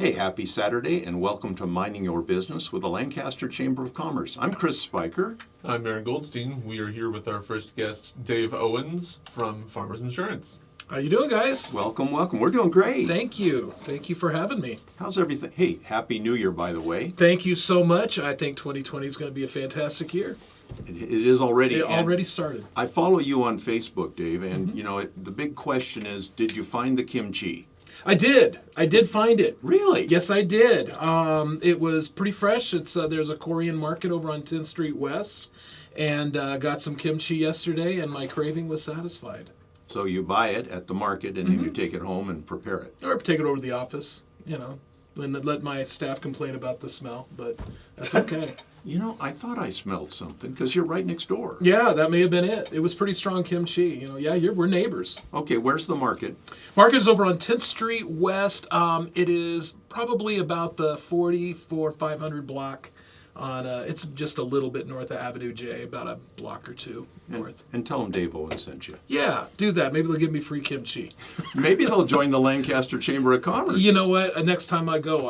Hey, happy Saturday and welcome to Minding Your Business with the Lancaster Chamber of Commerce. I'm Chris Spiker. I'm Aaron Goldstein. We are here with our first guest, Dave Owens from Farmers Insurance. How you doing, guys? Welcome, welcome. We're doing great. Thank you. Thank you for having me. How's everything? Hey, Happy New Year, by the way. Thank you so much. I think 2020 is going to be a fantastic year. It is already. It already started. I follow you on Facebook, Dave, and the big question is, did you find the kimchi? I did. I did find it. Really? Yes, I did. It was pretty fresh. It's there's a Korean market over on 10th Street West, and got some kimchi yesterday, and my craving was satisfied. So you buy it at the market, and then you take it home and prepare it. Or take it over to the office, and let my staff complain about the smell, but that's okay. I thought I smelled something because you're right next door. Yeah, that may have been it. It was pretty strong kimchi. We're neighbors. Okay, where's the market? Market is over on 10th Street West. It is probably about the 500 block. It's just a little bit north of Avenue J, about a block or two north. And tell them Dave Owens sent you. Yeah, do that. Maybe they'll give me free kimchi. Maybe they'll join the Lancaster Chamber of Commerce. You know what? Next time I go,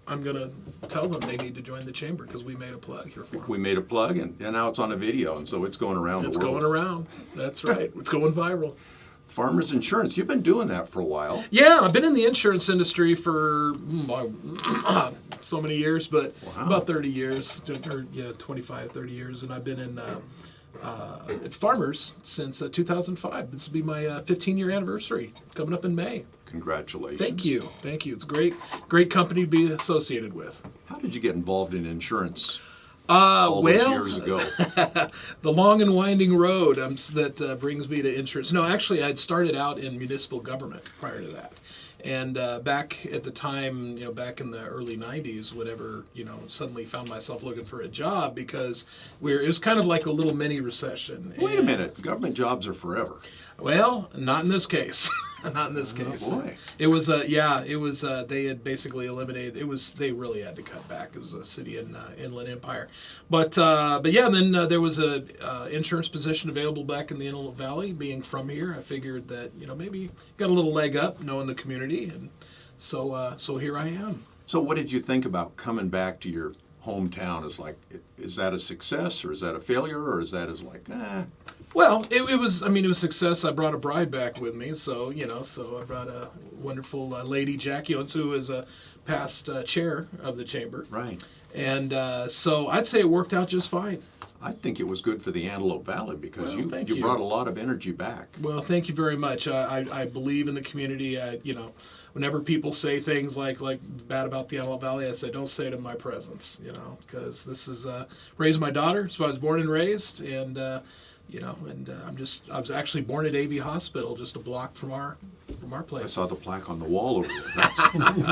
I'm going to tell them they need to join the chamber because we made a plug here for them. We made a plug, and now it's on a video, and so it's going around the world. It's going around. That's right. It's going viral. Farmers Insurance, you've been doing that for a while. Yeah, I've been in the insurance industry for so many years, but about 30 years, or 25, 30 years, and I've been in at Farmers since 2005. This will be my 15-year anniversary coming up in May. Congratulations. Thank you. It's a great company to be associated with. How did you get involved in insurance? Those years ago. The long and winding road that brings me to insurance. No, actually, I'd started out in municipal government prior to that. And back at the time, back in the early 90s, whenever, suddenly found myself looking for a job because it was kind of like a little mini recession. Wait a minute. Government jobs are forever. Well, not in this case. Not in this case. Oh, boy. It was, they had basically eliminated, they really had to cut back. It was a city in Inland Empire. But then there was a insurance position available back in the Inland Valley. Being from here, I figured that, maybe got a little leg up knowing the community. And so here I am. So what did you think about coming back to your hometown? Is that a success, or is that a failure, or is that Well, it was success. I brought a bride back with me, so I brought a wonderful lady, Jackie Owens, who is a past chair of the chamber. Right. And so I'd say it worked out just fine. I think it was good for the Antelope Valley because you brought a lot of energy back. Well, thank you very much. I believe in the community. Whenever people say things like bad about the Antelope Valley, I say don't say it in my presence, because this is raised my daughter. So I was born and raised, and I was actually born at AV Hospital, just a block from our place. I saw the plaque on the wall over there.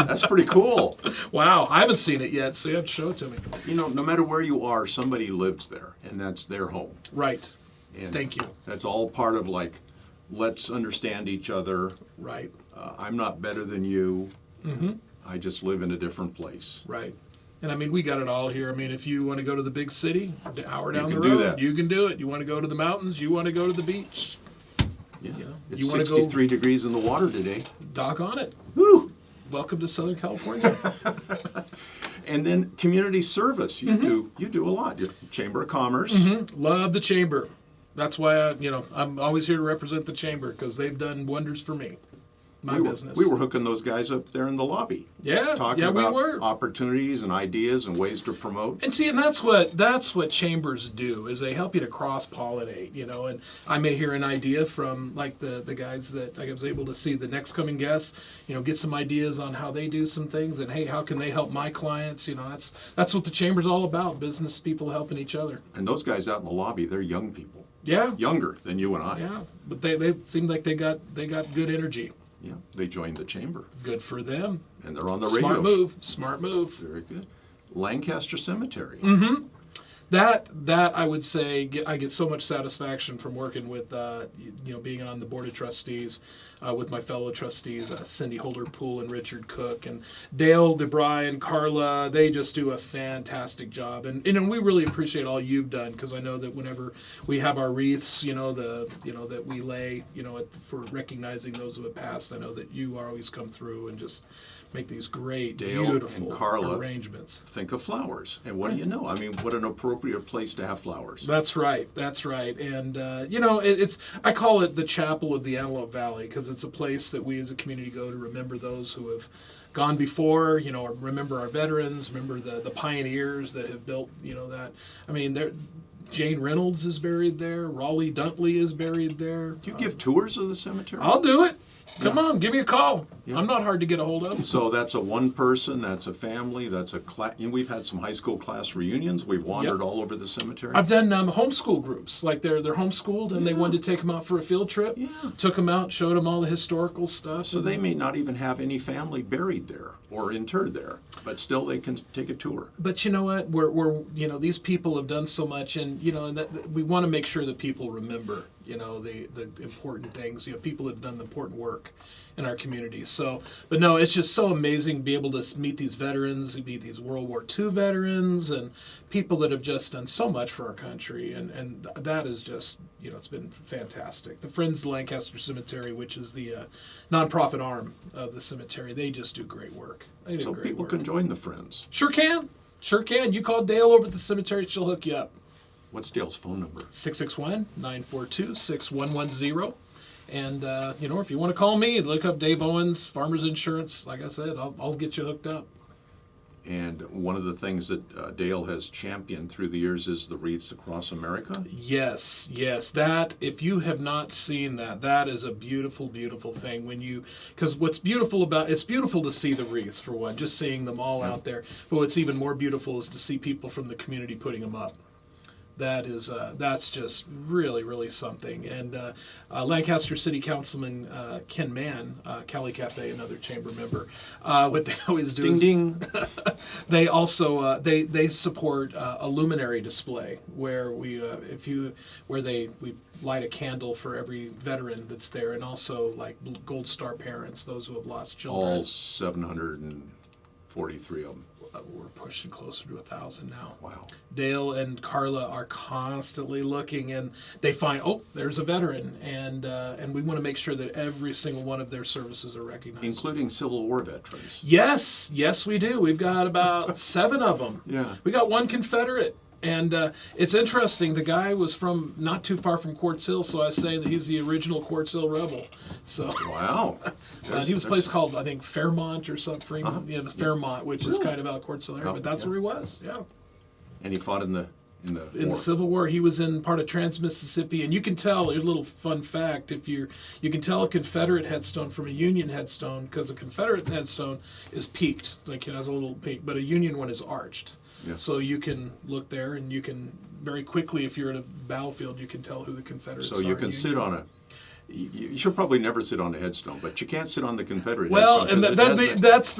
That's pretty cool. Wow, I haven't seen it yet, so you have to show it to me. No matter where you are, somebody lives there, and that's their home. Right. And thank you. That's all part of let's understand each other. Right. I'm not better than you. Mm-hmm. I just live in a different place. Right. And we got it all here. If you want to go to the big city, an hour down the road, do that. You can do it. You want to go to the mountains, you want to go to the beach. Yeah. It's you want 63 degrees in the water today. Dock on it. Woo! Welcome to Southern California. And then community service. You do a lot. You're Chamber of Commerce. Mm-hmm. Love the chamber. That's why I'm always here to represent the chamber because they've done wonders for me. My business. We were hooking those guys up there in the lobby. Yeah, talking about opportunities and ideas and ways to promote. And that's what chambers do is they help you to cross pollinate, And I may hear an idea from the guys that I was able to see the next coming guests, get some ideas on how they do some things and hey, how can they help my clients? That's what the chamber's all about. Business people helping each other. And those guys out in the lobby, they're young people. Yeah, younger than you and I. Yeah, but they seem like they got good energy. Yeah, they joined the chamber. Good for them. And they're on the radio. Smart move. Very good. Lancaster Cemetery. Mm-hmm. That I would say I get so much satisfaction from working with being on the board of trustees. with my fellow trustees, Cindy Holder-Poole and Richard Cook, and Dale, DeBryan, Carla. They just do a fantastic job, and we really appreciate all you've done, because I know that whenever we have our wreaths, that we lay, for recognizing those who have passed, I know that you always come through and just make these great, Dale beautiful and Carla arrangements. think of flowers. And what do you know? I mean, what an appropriate place to have flowers. That's right. And, it's I call it the Chapel of the Antelope Valley, because it's a place that we as a community go to remember those who have gone before, or remember our veterans, remember the pioneers that have built, that. I mean, Jane Reynolds is buried there. Raleigh Duntley is buried there. Do you give tours of the cemetery? I'll do it. Come on, give me a call. Yeah. I'm not hard to get a hold of. So that's a one person, that's a family, that's a class. We've had some high school class reunions. We've wandered all over the cemetery. I've done homeschool groups, like they're homeschooled and they wanted to take them out for a field trip. Yeah. Took them out, showed them all the historical stuff. So they may not even have any family buried there or interred there, but still they can take a tour. But you know what? We're these people have done so much, and and that we want to make sure that people remember the important things. People that have done the important work in our community. So, but no, it's just so amazing to be able to meet these veterans, meet these World War II veterans, and people that have just done so much for our country, and that is just it's been fantastic. The Friends of Lancaster Cemetery, which is the nonprofit arm of the cemetery, they just do great work. They do So great people work. can join the Friends. Sure can. You call Dale over at the cemetery, she'll hook you up. What's Dale's phone number? 661-942-6110. And, if you want to call me, look up Dave Owens, Farmers Insurance. Like I said, I'll get you hooked up. And one of the things that Dale has championed through the years is the wreaths across America. Yes. That, if you have not seen that is a beautiful, beautiful thing. Because what's beautiful it's beautiful to see the wreaths, for one, just seeing them all out there. But what's even more beautiful is to see people from the community putting them up. That's just really, really something. And Lancaster City Councilman Ken Mann, Cali Cafe, another chamber member, what they always do Ding ding. they also they support a luminary display where we light a candle for every veteran that's there, and also like Gold Star parents, those who have lost children. All 743 of them. We're pushing closer to 1,000 now. Wow. Dale and Carla are constantly looking, and they find, there's a veteran, and we want to make sure that every single one of their services are recognized. Including Civil War veterans. Yes, we do. We've got about 7 of them. Yeah. We got 1 Confederate. And it's interesting. The guy was from not too far from Quartz Hill, so I say that he's the original Quartz Hill rebel. So Wow. he was a place called, I think, Fairmont or something. Fremont. Yeah, Fairmont, which is Really? kind of out Quartz Hill area, Oh, but that's yeah. where he was. Yeah. And he fought in the In war. the Civil War, he was in part of Trans-Mississippi, and you can tell. Here's a little fun fact: you can tell a Confederate headstone from a Union headstone, because a Confederate headstone is peaked, like it has a little peak, but a Union one is arched. Yes. So you can look there, and you can very quickly, if you're at a battlefield, you can tell who the Confederates are. So you can sit on you should probably never sit on a headstone, but you can't sit on the Confederate Well, headstone. and that's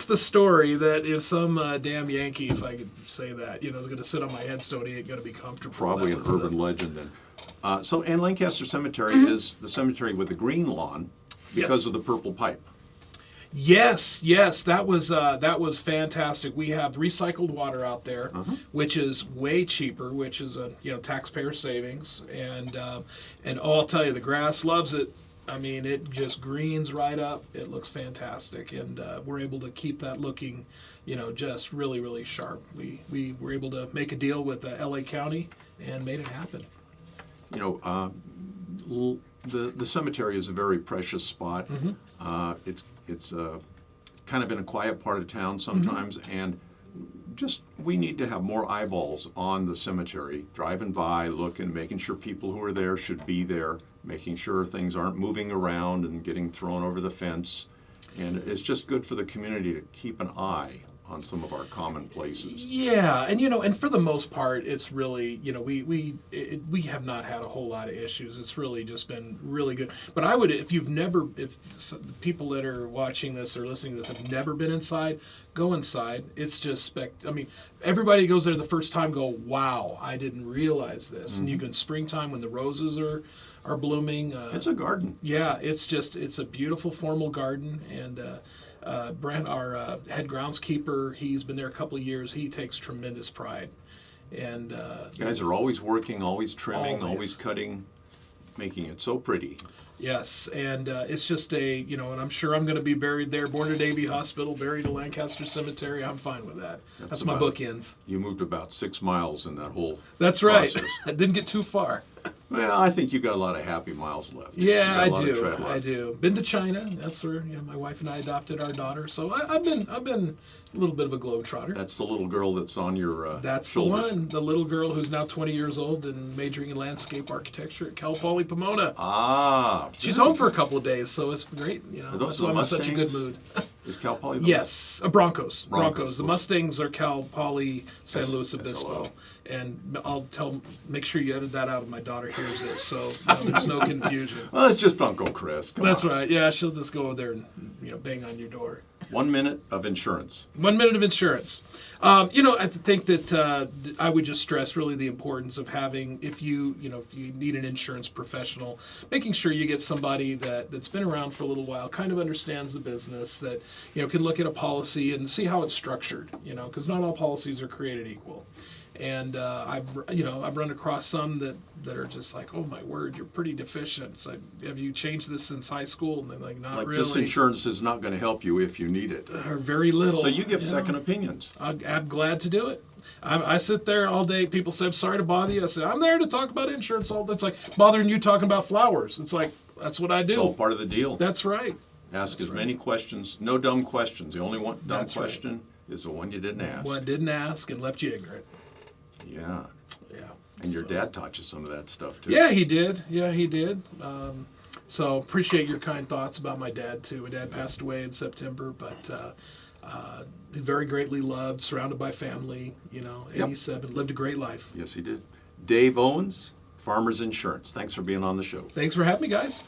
the story, that if some damn Yankee, if I could say that, is going to sit on my headstone, he ain't going to be comfortable. Probably That an was urban legend then. And Lancaster Cemetery is the cemetery with the green lawn because Yes. of the purple pipe. Yes, that was fantastic. We have recycled water out there, which is way cheaper, which is a taxpayer savings, and I'll tell you, the grass loves it. I mean, it just greens right up. It looks fantastic, and we're able to keep that looking, just really, really sharp. We were able to make a deal with LA County and made it happen. The cemetery is a very precious spot. It's kind of in a quiet part of town sometimes, and we need to have more eyeballs on the cemetery, driving by, looking, making sure people who are there should be there, making sure things aren't moving around and getting thrown over the fence. And it's just good for the community to keep an eye on some of our common places. Yeah, and for the most part, it's really, we have not had a whole lot of issues. It's really just been really good. But I would, if people that are watching this or listening to this have never been inside, go inside. It's just everybody goes there the first time, go, wow, I didn't realize this. And you can springtime when the roses are are blooming. It's a garden. Yeah, it's a beautiful formal garden, and Brent, our head groundskeeper, he's been there a couple of years. He takes tremendous pride, and You guys are always working, always trimming, Always. always cutting, making it so pretty. yes, and it's just and I'm sure I'm going to be buried there, born at Davie Hospital, buried at Lancaster Cemetery. I'm fine with that. That's my about- bookends. You moved about 6 miles in that whole That's right. process. I didn't get too far. Well, I think you got a lot of happy miles left. You Yeah, got I a lot of do. tread left. I do. Been to China. That's where my wife and I adopted our daughter. So I've been a little bit of a globetrotter. That's the little girl that's on your That's shoulder. the one. The little girl who's now 20 years old and majoring in landscape architecture at Cal Poly Pomona. Ah. She's good. home for a couple of days, so it's great. Are those That's the why I'm in such a good Mustangs? mood. Is Cal Poly the Yes, Broncos. Broncos. The Mustangs are Cal Poly San Luis SLO. Obispo, and I'll make sure you edit that out if my daughter hears this, so there's no confusion. Well, it's just Uncle Chris. Come That's on. right. Yeah, she'll just go over there and bang on your door. 1 minute of insurance. 1 minute of insurance. I think that I would just stress really the importance of having, if you need an insurance professional, making sure you get somebody that's been around for a little while, kind of understands the business, that can look at a policy and see how it's structured. Because not all policies are created equal. And I've run across some that are just like, oh my word, you're pretty deficient. It's like, have you changed this since high school? And they're like, not Like really. this insurance is not going to help you if you need it. Or very little. So you give know. second opinions. I'm glad to do it. I sit there all day. People say, I'm sorry to bother you. I say, I'm there to talk about insurance all day. It's like bothering you talking about flowers. It's like, that's what I It's all do. part of the deal. That's right. Ask that's as right. many questions. No dumb questions. The only one dumb That's right. question is the one you didn't ask. Well, I didn't ask and left you ignorant. Yeah. Yeah. And your So- dad taught you some of that stuff too. Yeah, he did. So appreciate your kind thoughts about my dad too. My dad passed away in September, but very greatly loved, surrounded by family. 87, lived a great life. Yes, he did. Dave Owens, Farmers Insurance. Thanks for being on the show. Thanks for having me, guys.